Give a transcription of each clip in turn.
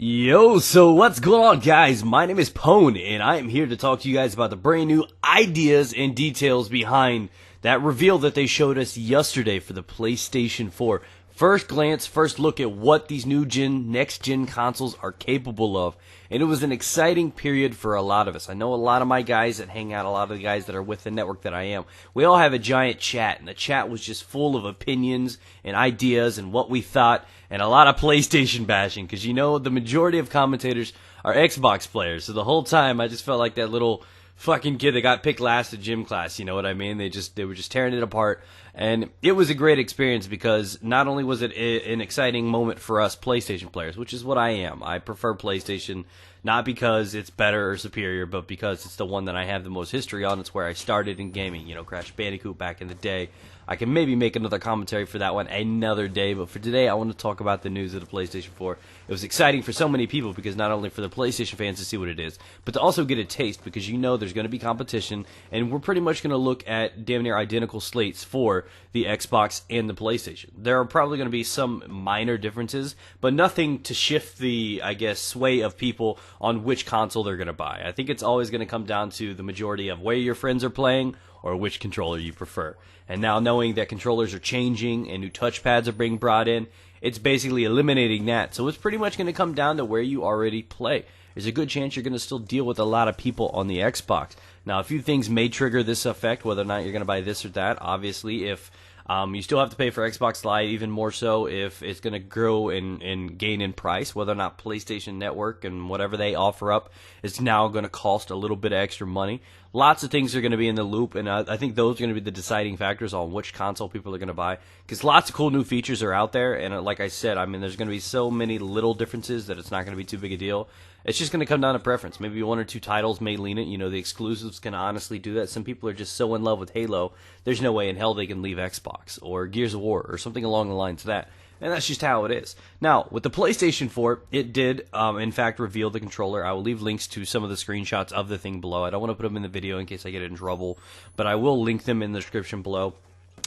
Yo, so what's going on, guys? My name is Pone, and I am here to talk to you guys about the brand new ideas and details behind that reveal that they showed us yesterday for the PlayStation 4. First glance, first look at what these next-gen consoles are capable of. And it was an exciting period for a lot of us. I know a lot of my guys that hang out, a lot of the guys that are with the network that I am, we all have a giant chat, and the chat was just full of opinions and ideas and what we thought, and a lot of PlayStation bashing, because you know the majority of commentators are Xbox players. So the whole time I just felt like that little fucking kid that got picked last in gym class, you know what I mean? They were just tearing it apart, and it was a great experience because not only was it an exciting moment for us PlayStation players, which is what I am. I prefer PlayStation not because it's better or superior, but because it's the one that I have the most history on. It's where I started in gaming, you know, Crash Bandicoot back in the day. I can maybe make another commentary for that one another day, but for today I want to talk about the news of the PlayStation 4. It was exciting for so many people because not only for the PlayStation fans to see what it is, but to also get a taste because you know there's going to be competition, and we're pretty much going to look at damn near identical slates for the Xbox and the PlayStation. There are probably going to be some minor differences, but nothing to shift the, I guess, sway of people on which console they're going to buy. I think it's always going to come down to the majority of where your friends are playing or which controller you prefer. And now knowing that controllers are changing and new touchpads are being brought in, it's basically eliminating that. So it's pretty much going to come down to where you already play. There's a good chance you're going to still deal with a lot of people on the Xbox. Now, a few things may trigger this effect, whether or not you're going to buy this or that. Obviously, if you still have to pay for Xbox Live, even more so if it's going to grow and gain in price, whether or not PlayStation Network and whatever they offer up is now going to cost a little bit of extra money. Lots of things are going to be in the loop, and I think those are going to be the deciding factors on which console people are going to buy, because lots of cool new features are out there, and like I said, I mean, there's going to be so many little differences that it's not going to be too big a deal. It's just going to come down to preference. Maybe one or two titles may lean it. You know, the exclusives can honestly do that. Some people are just so in love with Halo, there's no way in hell they can leave Xbox, or Gears of War, or something along the lines of that. And that's just how it is. Now, with the PlayStation 4, it did, in fact, reveal the controller. I will leave links to some of the screenshots of the thing below. I don't want to put them in the video in case I get in trouble, but I will link them in the description below.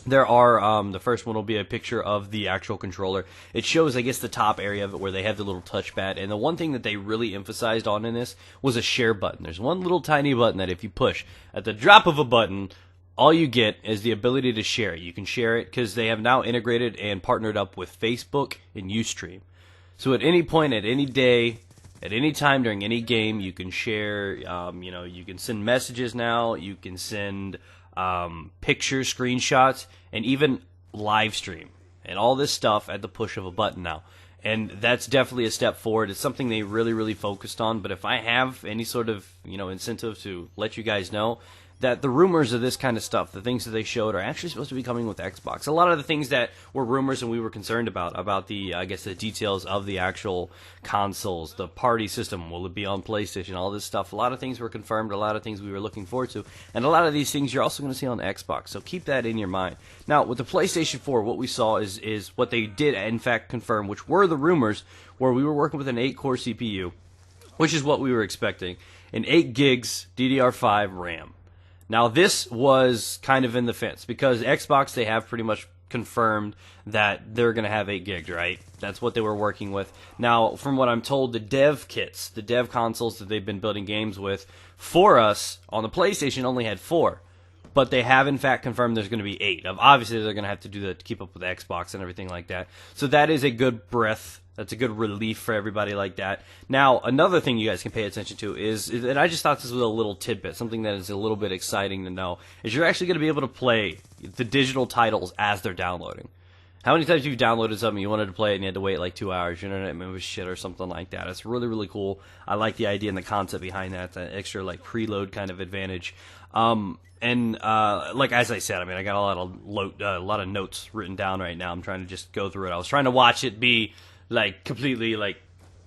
There are, the first one will be a picture of the actual controller. It shows, I guess, the top area of it where they have the little touchpad. And the one thing that they really emphasized on in this was a share button. There's one little tiny button that if you push, at the drop of a button, all you get is the ability to share it. You can share it because they have now integrated and partnered up with Facebook and Ustream. So at any point, at any day, at any time during any game, you can share. You know, you can send messages now. You can send pictures, screenshots, and even live stream. And all this stuff at the push of a button now. And that's definitely a step forward. It's something they really, really focused on. But if I have any sort of, you know, incentive to let you guys know that the rumors of this kind of stuff, the things that they showed, are actually supposed to be coming with Xbox. A lot of the things that were rumors and we were concerned about the, I guess, the details of the actual consoles, the party system, will it be on PlayStation, all this stuff. A lot of things were confirmed, a lot of things we were looking forward to, and a lot of these things you're also going to see on Xbox, so keep that in your mind. Now, with the PlayStation 4, what we saw is what they did, in fact, confirm, which were the rumors, where we were working with an 8-core CPU, which is what we were expecting, and 8 gigs DDR5 RAM. Now, this was kind of in the fence because Xbox, they have pretty much confirmed that they're going to have 8 gigs, right? That's what they were working with. Now, from what I'm told, the dev kits, the dev consoles that they've been building games with for us on the PlayStation only had 4. But they have, in fact, confirmed there's going to be 8. Obviously, they're going to have to do that to keep up with Xbox and everything like that. So that is a good breath. That's a good relief for everybody like that. Now, another thing you guys can pay attention to is, and I just thought this was a little tidbit, something that is a little bit exciting to know, is you're actually going to be able to play the digital titles as they're downloading. How many times have you downloaded something, you wanted to play it, and you had to wait like 2 hours, your internet moved shit or something like that? It's really, really cool. I like the idea and the concept behind that. It's an extra, like, preload kind of advantage. Like as I said, I mean, I got a lot of notes written down right now. I'm trying to just go through it. I was trying to watch it be like completely like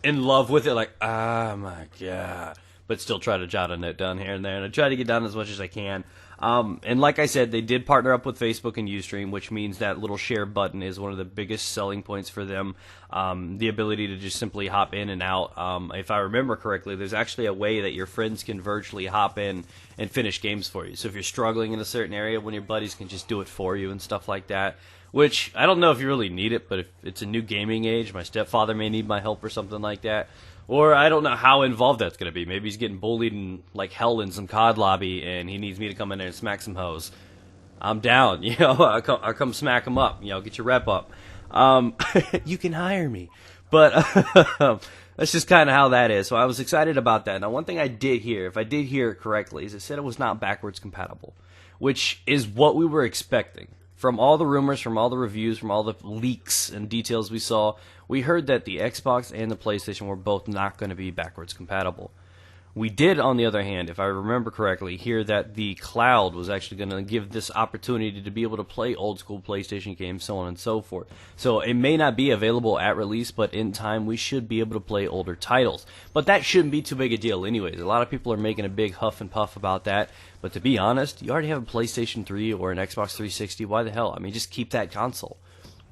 in love with it, like oh my god, but still try to jot a note down here and there, and I try to get down as much as I can. And like I said, they did partner up with Facebook and Ustream, which means that little share button is one of the biggest selling points for them. The ability to just simply hop in and out. If I remember correctly, there's actually a way that your friends can virtually hop in and finish games for you. So if you're struggling in a certain area, one of your buddies can just do it for you and stuff like that. which I don't know if you really need it, but if it's a new gaming age, my stepfather may need my help or something like that. Or I don't know how involved that's going to be. Maybe he's getting bullied in like hell in some COD lobby, and he needs me to come in there and smack some hoes. I'm down, I'll come smack him up, get your rep up. You can hire me. But that's just kind of how that is. So I was excited about that. Now, one thing I did hear, if I did hear it correctly, is it said it was not backwards compatible, which is what we were expecting. From all the rumors, from all the reviews, from all the leaks and details we saw, we heard that the Xbox and the PlayStation were both not going to be backwards compatible. We did, on the other hand, if I remember correctly, hear that the cloud was actually going to give this opportunity to be able to play old school PlayStation games, so on and so forth. So it may not be available at release, but in time we should be able to play older titles. But that shouldn't be too big a deal anyways. A lot of people are making a big huff and puff about that. But to be honest, you already have a PlayStation 3 or an Xbox 360. Why the hell? I mean, just keep that console.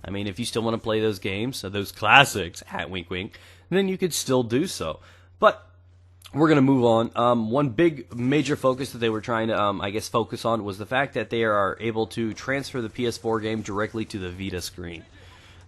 I mean, if you still want to play those games, those classics, wink wink, then you could still do so. But we're going to move on. One big major focus that they were trying to, focus on was the fact that they are able to transfer the PS4 game directly to the Vita screen.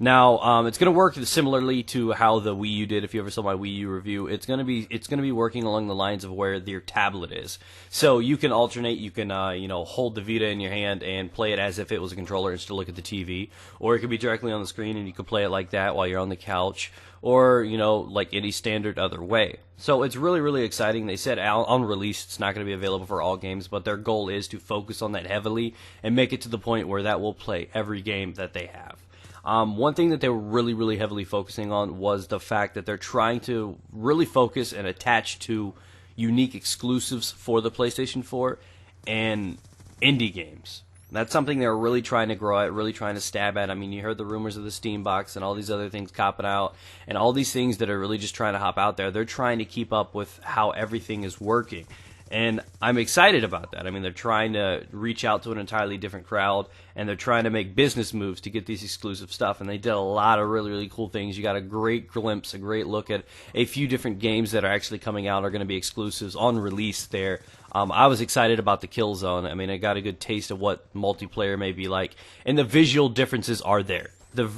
Now, it's going to work similarly to how the Wii U did. If you ever saw my Wii U review, it's going to be working along the lines of where your tablet is. So you can alternate. You can, hold the Vita in your hand and play it as if it was a controller and still look at the TV, or it could be directly on the screen and you could play it like that while you're on the couch, or like any standard other way. So it's really, really exciting. They said on release it's not going to be available for all games, but their goal is to focus on that heavily and make it to the point where that will play every game that they have. One thing that they were really, really heavily focusing on was the fact that they're trying to really focus and attach to unique exclusives for the PlayStation 4 and indie games. That's something they're really trying to grow at, really trying to stab at. I mean, you heard the rumors of the Steam box and all these other things copping out, and all these things that are really just trying to hop out there. They're trying to keep up with how everything is working. And I'm excited about that. I mean, they're trying to reach out to an entirely different crowd, and they're trying to make business moves to get these exclusive stuff, and they did a lot of really, really cool things. You got a great glimpse, a great look at a few different games that are actually coming out, are going to be exclusives on release there. I was excited about the Killzone. I mean, I got a good taste of what multiplayer may be like, and the visual differences are there.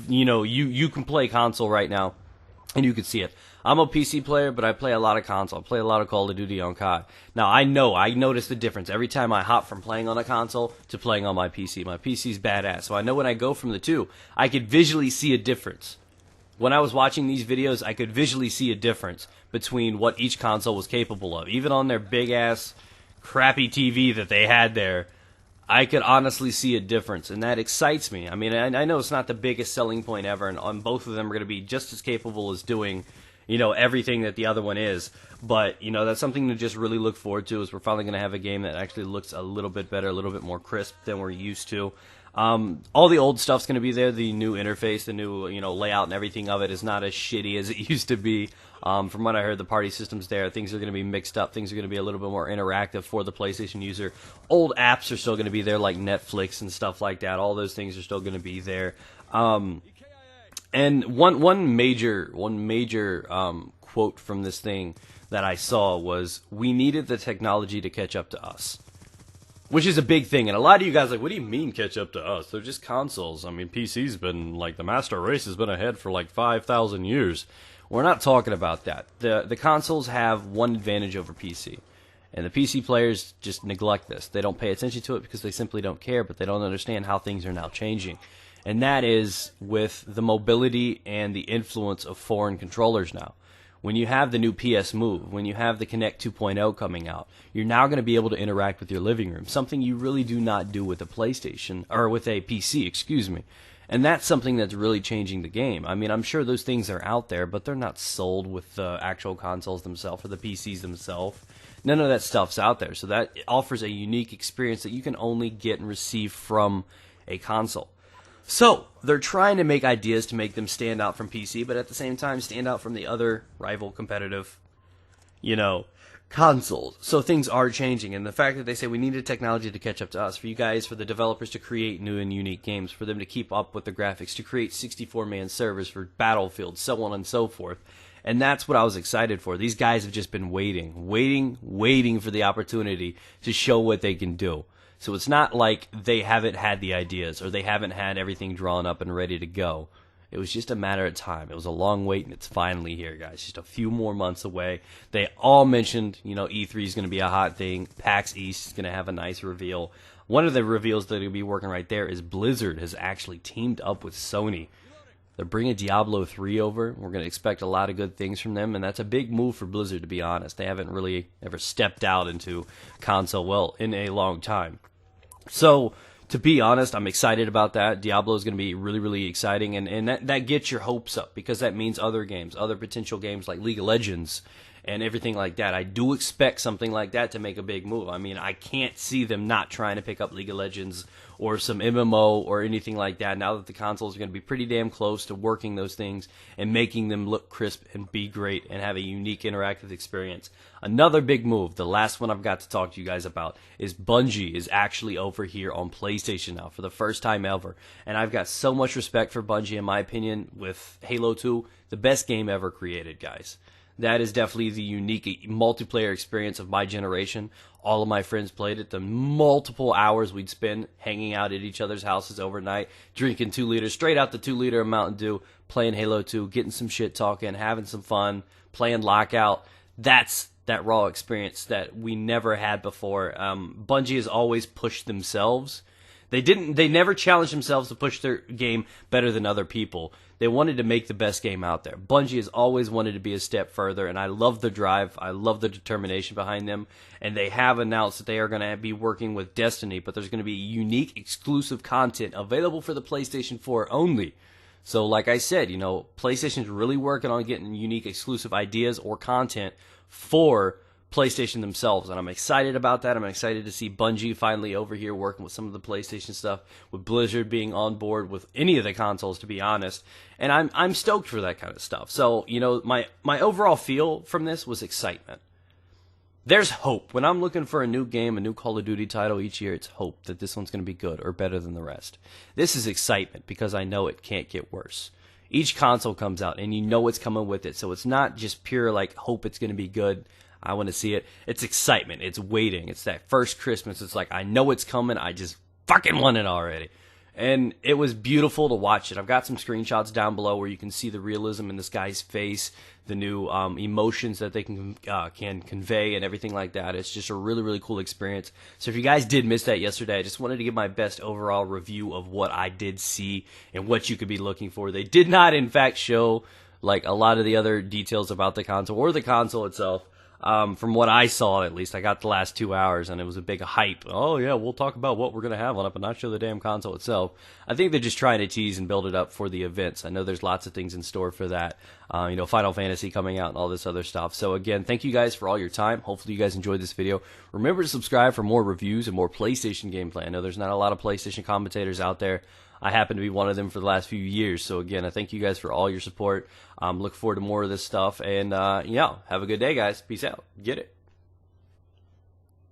You can play console right now, and you can see it. I'm a PC player, but I play a lot of console. I play a lot of Call of Duty on COD. Now, I notice the difference every time I hop from playing on a console to playing on my PC. My PC's badass, so I know when I go from the two, I could visually see a difference. When I was watching these videos, I could visually see a difference between what each console was capable of. Even on their big-ass, crappy TV that they had there, I could honestly see a difference, and that excites me. I mean, I know it's not the biggest selling point ever, and both of them are going to be just as capable as doing everything that the other one is. But, that's something to just really look forward to, is we're finally going to have a game that actually looks a little bit better, a little bit more crisp than we're used to. All the old stuff's going to be there. The new interface, the new, layout and everything of it is not as shitty as it used to be. From what I heard, the party system's there. Things are going to be mixed up. Things are going to be a little bit more interactive for the PlayStation user. Old apps are still going to be there, like Netflix and stuff like that. All those things are still going to be there. And one major quote from this thing that I saw was, "We needed the technology to catch up to us," which is a big thing. And a lot of you guys are like, what do you mean catch up to us? They're just consoles. I mean, PC's been like, the master race has been ahead for like 5,000 years. We're not talking about that. The consoles have one advantage over PC. And the PC players just neglect this. They don't pay attention to it because they simply don't care, but they don't understand how things are now changing. And that is with the mobility and the influence of foreign controllers now. When you have the new PS Move, when you have the Kinect 2.0 coming out, you're now going to be able to interact with your living room, something you really do not do with a PlayStation, or with a PC, excuse me. And that's something that's really changing the game. I mean, I'm sure those things are out there, but they're not sold with the actual consoles themselves or the PCs themselves. None of that stuff's out there. So that offers a unique experience that you can only get and receive from a console. So, they're trying to make ideas to make them stand out from PC, but at the same time stand out from the other rival competitive, consoles. So things are changing, and the fact that they say we needed technology to catch up to us, for you guys, for the developers to create new and unique games, for them to keep up with the graphics, to create 64-man servers for Battlefield, so on and so forth. And that's what I was excited for. These guys have just been waiting for the opportunity to show what they can do. So it's not like they haven't had the ideas or they haven't had everything drawn up and ready to go. It was just a matter of time. It was a long wait, and it's finally here, guys. Just a few more months away. They all mentioned, E3 is going to be a hot thing. PAX East is going to have a nice reveal. One of the reveals that are going to be working right there is Blizzard has actually teamed up with Sony. They're bringing Diablo 3 over. We're going to expect a lot of good things from them, and that's a big move for Blizzard, to be honest. They haven't really ever stepped out into console, well, in a long time. So, to be honest, I'm excited about that. Diablo is going to be really, really exciting, and that gets your hopes up, because that means other games, other potential games like League of Legends and everything like that. I do expect something like that to make a big move. I mean, I can't see them not trying to pick up League of Legends or some MMO or anything like that, now that the consoles are going to be pretty damn close to working those things and making them look crisp and be great and have a unique interactive experience. Another big move, the last one I've got to talk to you guys about, is Bungie is actually over here on PlayStation now for the first time ever. And I've got so much respect for Bungie, in my opinion, with Halo 2, the best game ever created, guys. That is definitely the unique multiplayer experience of my generation. All of my friends played it. The multiple hours we'd spend hanging out at each other's houses overnight, drinking 2 liters, straight out the 2 liter of Mountain Dew, playing Halo 2, getting some shit talking, having some fun, playing Lockout. That's that raw experience that we never had before. Bungie has always pushed themselves. They never challenged themselves to push their game better than other people. They wanted to make the best game out there. Bungie has always wanted to be a step further, and I love the drive. I love the determination behind them. And they have announced that they are going to be working with Destiny, but there's going to be unique exclusive content available for the PlayStation 4 only. So like I said, PlayStation's really working on getting unique exclusive ideas or content for PlayStation themselves, and I'm excited about that. I'm excited to see Bungie finally over here working with some of the PlayStation stuff, with Blizzard being on board with any of the consoles, to be honest, and I'm stoked for that kind of stuff. So, my overall feel from this was excitement. There's hope. When I'm looking for a new game, a new Call of Duty title each year, it's hope that this one's going to be good or better than the rest. This is excitement because I know it can't get worse. Each console comes out, and you know it's coming with it, so it's not just pure, hope it's going to be good. I want to see it. It's excitement. It's waiting. It's that first Christmas. It's like, I know it's coming. I just fucking want it already. And it was beautiful to watch it. I've got some screenshots down below where you can see the realism in this guy's face, the new emotions that they can convey and everything like that. It's just a really, really cool experience. So if you guys did miss that yesterday, I just wanted to give my best overall review of what I did see and what you could be looking for. They did not, in fact, show a lot of the other details about the console or the console itself. From what I saw, at least, I got the last 2 hours, and it was a big hype. Oh, yeah, we'll talk about what we're going to have on it, but not show the damn console itself. I think they're just trying to tease and build it up for the events. I know there's lots of things in store for that. Final Fantasy coming out and all this other stuff. So, again, thank you guys for all your time. Hopefully you guys enjoyed this video. Remember to subscribe for more reviews and more PlayStation gameplay. I know there's not a lot of PlayStation commentators out there. I happen to be one of them for the last few years. So, again, I thank you guys for all your support. Look forward to more of this stuff. And, have a good day, guys. Peace out. Get it.